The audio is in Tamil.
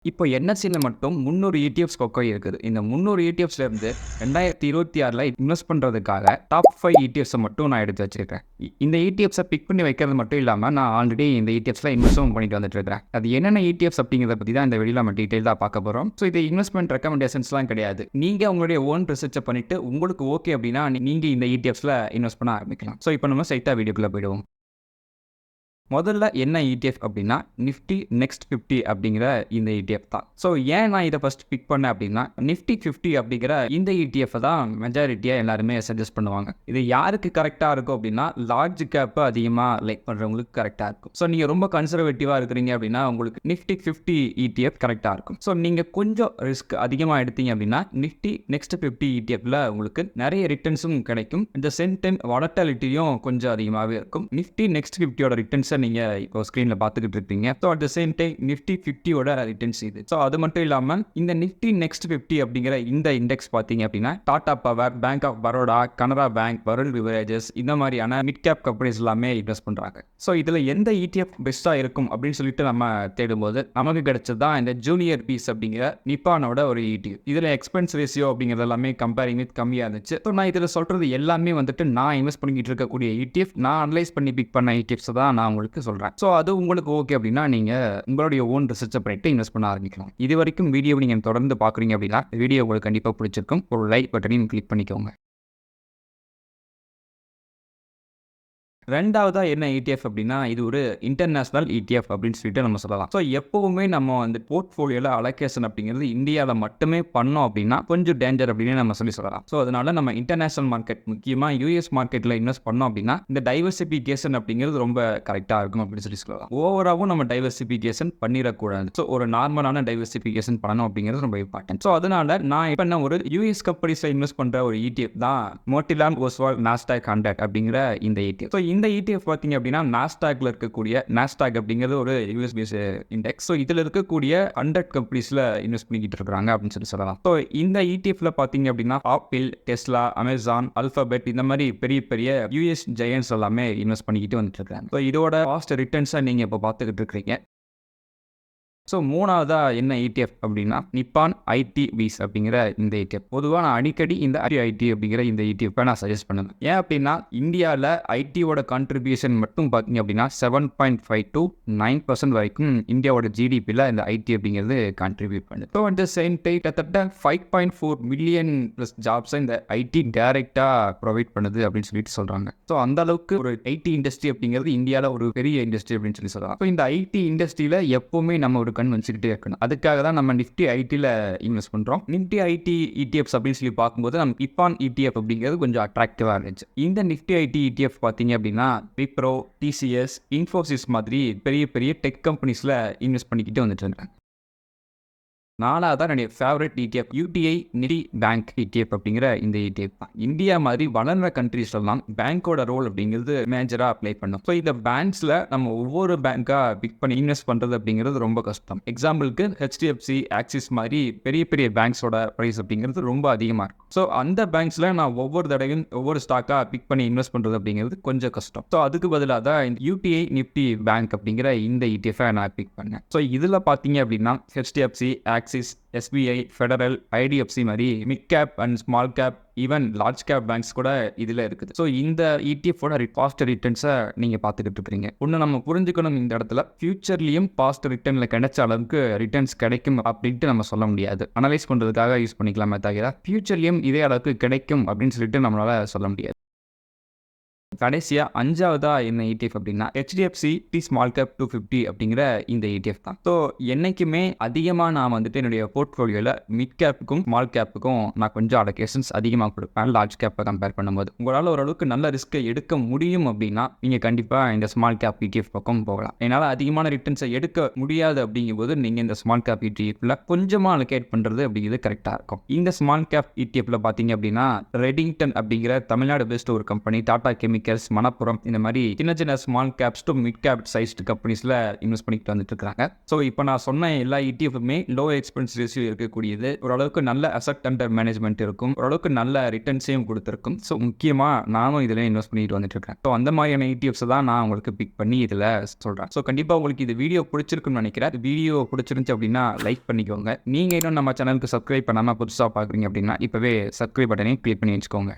இப்போ என்எஸ்சில மட்டும் 300 இடிஎஃப்ஸ் பக்கம் இருக்குது. இந்த 300 இடிஎஃப்ஸ்ல இருந்து 2026ல இன்வெஸ்ட் பண்றதுக்காக டாப் 5 இடிஎஃப்ஸ மட்டும் நான் எடுத்து வச்சிருக்கேன். இந்த இடிஎஃப்ஸ பிக் பண்ணி வைக்கிறது மட்டும் இல்லாம, நான் ஆல்ரெடி இந்த இடிஎஃப்ஸ்ல இன்வெஸ்டும் பண்ணிட்டு வந்துட்டு இருக்கிறேன். அது என்னென்ன இடிஎஃப்ஸ் அப்படிங்கிறத பத்தி தான் இந்த வீடியோல நம்ம டீடைலா பார்க்க போறோம். ஸோ இது இன்வெஸ்ட்மெண்ட் ரெக்கமெண்டேஷன்ஸ்லாம் கிடையாது. நீங்க உங்களுடைய ஓன் ரிசர்ச்சை பண்ணிட்டு உங்களுக்கு ஓகே அப்படின்னா நீங்க இந்த இடிஎஃப்ஸ்ல இன்வெஸ்ட் பண்ண ஆரம்பிக்கலாம். ஸோ இப்போ நம்ம ஸ்ட்ரைட்டா வீடியோக்குள்ள போயிடுவோம். முதல்ல என்ன இடிஎஃப் அப்படின்னா நிஃப்டி நெக்ஸ்ட் 50 அப்படிங்கிற இந்த இடிஎஃப் தான். ஸோ ஏன் நான் இதை ஃபர்ஸ்ட் பிக் பண்ணேன் அப்படின்னா, நிஃப்டி 50 அப்படிங்கிற இந்த இடிஎஃப் தான் மெஜாரிட்டியாக எல்லாருமே சஜஸ்ட் பண்ணுவாங்க. இது யாருக்கு கரெக்டாக இருக்கும் அப்படின்னா, லார்ஜ் கேப்பை அதிகமாக லைக் பண்ணுறவங்களுக்கு கரெக்டாக இருக்கும். ஸோ நீங்கள் ரொம்ப கன்சர்வேட்டிவாக இருக்கிறீங்க அப்படின்னா உங்களுக்கு நிஃப்டி 50 இடிஎஃப் கரெக்டாக இருக்கும். ஸோ நீங்கள் கொஞ்சம் ரிஸ்க் அதிகமாக எடுத்தீங்க அப்படின்னா நிஃப்டி நெக்ஸ்ட் 50 இடிஎஃப்ல உங்களுக்கு நிறைய ரிட்டர்ன்ஸும் கிடைக்கும். இந்த சென்டென் வாலட்டாலிட்டியும் கொஞ்சம் அதிகமாகவே இருக்கும். நிஃப்டி நெக்ஸ்ட் 50யோட ரிட்டர்ன்ஸை நீங்க இப்போ ஸ்கிரீன்ல பார்த்துக்கிட்டு இருக்கீங்க. So at the same time Nifty 50யோட ரிட்டர்ன்ஸ் இது. ஸோ அது மட்டும் இல்லாமல் இந்த நிஃப்டி நெக்ஸ்ட் 50 அப்படிங்கிற இந்த இண்டெக்ஸ் பார்த்தீங்க அப்படின்னா Tata power, bank of Baroda, Canara bank, Varun beverages இந்த மாதிரியான மிட் கேப் கம்பெனிஸ் எல்லாமே இன்வெஸ்ட் பண்றாங்க. ஸோ இதுல எந்த இடிஎஃப் பெஸ்டா இருக்கும் அப்படின்னு சொல்லிட்டு நம்ம தேடும்போது நமக்கு கிடைச்சதுதான் இந்த ஜூனியர் பீஸ் அப்படிங்கிற நிப்பானோட ஒரு இடிஎஃப். இதுல எக்ஸ்பென்ஸ் ரேஷியோ அப்படிங்கிறது எல்லாமே கம்பேரிங் வித் கம்மியா இருந்துச்சு. ஸோ நான் இதுல சொல்றது எல்லாமே வந்துட்டு நான் இன்வெஸ்ட் பண்ணிக்கிட்டு இருக்கக்கூடிய இடிஎஃப், நான் அனலைஸ் பண்ணி பிக் பண்ண இடிஎஃப்ஸ் தான் நான் உங்களுக்கு சொல்றேன். ஸோ அது உங்களுக்கு ஓகே அப்படின்னா நீங்க உங்களுடைய ஓன் ரிசர்ச்சை பண்ணிட்டு இன்வெஸ்ட் பண்ண ஆரம்பிக்கலாம். இது வரைக்கும் வீடியோவை நீங்க தொடர்ந்து பாக்குறீங்க அப்படின்னா வீடியோ உங்களுக்கு கண்டிப்பா பிடிச்சிருக்கும். ஒரு லைக் பட்டனையும் கிளிக் பண்ணிக்கோங்க. ரெண்டாவதா என்ன இடிஎஃப் அப்படின்னா, இது ஒரு இன்டர்நேஷனல் இடிஎஃப் அப்படின்னு சொல்லிட்டு நம்ம சொல்லலாம். ஸோ எப்பவுமே நம்ம வந்து போர்ட்ஃபோலியோல அலோகேஷன் அப்படிங்கிறது இந்தியாவில் மட்டுமே பண்ணோம் அப்படின்னா கொஞ்சம் டேஞ்சர் அப்படின்னு நம்ம சொல்லலாம். ஸோ அதனால நம்ம இன்டர்நேஷனல் மார்க்கெட், முக்கியமாக யூஎஸ் மார்க்கெட்டில் இன்வெஸ்ட் பண்ணோம் அப்படின்னா இந்த டைவர்சிபிகேஷன் அப்படிங்கிறது ரொம்ப கரெக்டாக இருக்கும் அப்படின்னு சொல்லலாம். ஓவராகவும் நம்ம டைவர்சிபிகேஷன் பண்ணிடக்கூடாது. ஸோ ஒரு நார்மலான டைவர்சிபிகேஷன் பண்ணணும் அப்படிங்கிறது ரொம்ப இம்பார்ட்டன்ட். ஸோ அதனால நான் இப்போ ஒரு யூஎஸ் கம்பெனிஸில் இன்வெஸ்ட் பண்ணுற ஒரு இடிஎஃப் தான் மோட்டிலாண்ட் ஓஸ்வால் நாஸ்டாக் 100 அப்படிங்கிற இந்த இடிஎஃப். ஸோ இந்த ETF பார்த்தீங்க அப்படின்னா நாஸ்டாக்ல இருக்கக்கூடிய நாஸ்டாக் அப்படிங்கிறது ஒரு யூஎஸ் பேஸ் இண்டெக்ஸ். ஸோ இதில் இருக்கக்கூடிய 100 கம்பெனிஸில் இன்வெஸ்ட் பண்ணிக்கிட்டு இருக்காங்க அப்படின்னு சொல்லலாம். ஸோ இந்த ETFல பார்த்தீங்க அப்படின்னா ஆப்பிள், டெஸ்லா, அமேசான், அல்பாபெட் இந்த மாதிரி பெரிய பெரிய யூஎஸ் ஜெயன்ட்ஸ் எல்லாமே இன்வெஸ்ட் பண்ணிக்கிட்டு வந்துட்டு இருக்காங்க. ஸோ இதோட காஸ்ட் ரிட்டர்ன்ஸை நீங்கள் இப்போ பார்த்துக்கிட்டு இருக்கிறீங்க. ஸோ மூணாவதா என்ன ETF அப்படின்னா நிப்பான் ஐடி வீஸ் அப்படிங்கிற இந்த ETF. பொதுவாக நான் அடிக்கடி இந்த ஐடி அப்படிங்கிற இந்த ETF நான் சஜஸ்ட் பண்ணுவேன். ஏன் அப்படின்னா இந்தியாவில் ஐடியோட கான்ட்ரிபியூஷன் மட்டும் பார்த்தீங்க அப்படின்னா 7.5 to 9% வரைக்கும் இந்தியாவோட ஜிடிபியில் இந்த ஐடி அப்படிங்கிறது கான்ட்ரிபியூட் பண்ணுது. So at the same time கிட்டத்தட்ட 5.4 மில்லியன் ப்ளஸ் ஜாப்ஸை இந்த ஐடி டைரெக்டாக ப்ரொவைட் பண்ணுது அப்படின்னு சொல்லிட்டு சொல்கிறாங்க. ஸோ அந்த அளவுக்கு ஒரு ஐடி இண்டஸ்ட்ரி அப்படிங்கிறது இந்தியாவில் ஒரு பெரிய இண்டஸ்ட்ரி அப்படின்னு சொல்லலாம். ஸோ இந்த ஐடி இண்டஸ்ட்ரியில் எப்போவுமே நம்ம ஒரு கண் வச்சுக்கிட்டே இருக்கணும். அதுக்காக தான் நம்ம நிஃப்டி ஐடியில் இன்வெஸ்ட் பண்ணுறோம். நிஃப்டி ஐடி இடிஎஃப்ஸ் அப்படின்னு சொல்லி பார்க்கும்போது நம்ம நிப்பான் இடிஎஃப் அப்படிங்கிறது கொஞ்சம் அட்ராக்டிவாக இருந்துச்சு. இந்த நிஃப்டி ஐடி இடிஎஃப் பார்த்தீங்க அப்படின்னா விப்ரோ, டிசிஎஸ், இன்ஃபோசிஸ் மாதிரி பெரிய பெரிய டெக் கம்பெனிஸில் இன்வெஸ்ட் பண்ணிக்கிட்டு வந்துட்டு இருக்காங்க. நாலாவதா என்னுடைய ஃபேவரட் ETF யூடிஐ நிதி பேங்க் ETF அப்படிங்கிற இந்த ETF தான். இந்தியா மாதிரி வளர்ந்த கண்ட்ரீஸ்லாம் பேங்கோட ரோல் அப்படிங்கிறது மேஜராக அப்ளை பண்ணும். ஸோ இந்த பேங்க்ஸில் நம்ம ஒவ்வொரு பேங்காக பிக் பண்ணி இன்வெஸ்ட் பண்ணுறது அப்படிங்கிறது ரொம்ப கஷ்டம். எக்ஸாம்பிளுக்கு HDFC, ஆக்சிஸ் மாதிரி பெரிய பெரிய பேங்க்ஸோட ப்ரைஸ் அப்படிங்கிறது ரொம்ப அதிகமாக இருக்கும். ஸோ அந்த பேங்க்ஸில் நான் ஒவ்வொரு தடவையும் ஒவ்வொரு ஸ்டாக்காக பிக் பண்ணி இன்வெஸ்ட் பண்ணுறது அப்படிங்கிறது கொஞ்சம் கஷ்டம். ஸோ அதுக்கு பதிலாக தான் இந்த யூடிஐ நிஃப்டி பேங்க் அப்படிங்கிற இந்த ETF நான் பிக் பண்ணேன். ஸோ இதில் பார்த்தீங்க அப்படின்னா HDFC, axis, SBI, federal, IDFC மாதிரி mid cap and small cap, even large cap banks கூட இதில் இருக்குது. ஸோ இந்த ETFோட பாஸ்ட் ரிட்டர்ன்ஸை நீங்கள் பார்த்துக்கிட்டு இருக்கிறீங்க. ஒன்று நம்ம புரிஞ்சுக்கணும், இந்த இடத்துல ஃபியூச்சர்லேயும் பாஸ்ட் ரிட்டர்னில் கிடைச்ச அளவுக்கு ரிட்டர்ன்ஸ் கிடைக்கும் அப்படின்ட்டு நம்ம சொல்ல முடியாது. அனலைஸ் பண்ணுறதுக்காக யூஸ் பண்ணிக்கலாமே தவிர ஃபியூச்சர்லேயும் இதே அளவுக்கு கிடைக்கும் அப்படின்னு சொல்லிட்டு நம்மளால் சொல்ல முடியாது. கடைசியா அஞ்சாவதா என்ன ETF அப்படின்னா HDFC ஸ்மால் கேப் 250 அப்படிங்கிற இந்த ETF தான். ஸோ என்னைக்குமே அதிகமாக நான் வந்துட்டு என்னுடைய போர்ட்ஃபோலியோவில் மிட் கேப்புக்கும் ஸ்மால் கேப்புக்கும் நான் கொஞ்சம் அலோகேஷன்ஸ் அதிகமாக கொடுப்பேன் லார்ஜ் கேப்பை கம்பேர் பண்ணும்போது. உங்களால் ஓரளவுக்கு நல்ல ரிஸ்க்கை எடுக்க முடியும் அப்படின்னா நீங்கள் கண்டிப்பாக இந்த ஸ்மால் கேப் ETF பக்கம் போகலாம். என்னால் அதிகமான ரிட்டர்ன்ஸை எடுக்க முடியாது அப்படிங்கும்போது நீங்கள் இந்த ஸ்மால் கேப் ETFல கொஞ்சமாக அலோகேட் பண்ணுறது அப்படிங்கிறது கரெக்டாக இருக்கும். இந்த ஸ்மால் கேப் ETFல பார்த்தீங்க அப்படின்னா ரெடிங்டன் அப்படிங்கிற தமிழ்நாடு பேஸ்ட் ஒரு company, Tata chemical chemicals, Manappuram இந்த மாதிரி சின்ன சின்ன small caps to mid cap sized கம்பெனிஸில் இன்வெஸ்ட் பண்ணிட்டு வந்துட்டு இருக்காங்க. ஸோ இப்போ நான் சொன்ன எல்லா இடிஎஃப்மே லோ எக்ஸ்பென்ஸ் ரேஷியோ இருக்கக்கூடியது, ஓரளவுக்கு நல்ல அசெட் அண்டர் மேனேஜ்மெண்ட் இருக்கும், ஓரளவுக்கு நல்ல ரிட்டர்ன்ஸையும் கொடுத்துருக்கும். ஸோ முக்கியமாக நானும் இதில் இன்வெஸ்ட் பண்ணிட்டு வந்துட்டு இருக்கேன். ஸோ அந்த மாதிரியான இடிஎஃப்ஸ் தான் நான் உங்களுக்கு பிக் பண்ணி இதில் சொல்கிறேன். ஸோ கண்டிப்பாக உங்களுக்கு இது வீடியோ பிடிச்சிருக்குன்னு நினைக்கிறேன். வீடியோ பிடிச்சிருந்துச்சு அப்படின்னா லைக் பண்ணிக்கோங்க. நீங்கள் இன்னும் நம்ம சேனலுக்கு சப்ஸ்கிரைப் பண்ணாமல் புதுசாக பார்க்குறீங்க அப்படின்னா இப்போவே சப்ஸ்கிரைப் பட்டனையும் கிளிக் பண்ணி வச்சுக்கோங்க.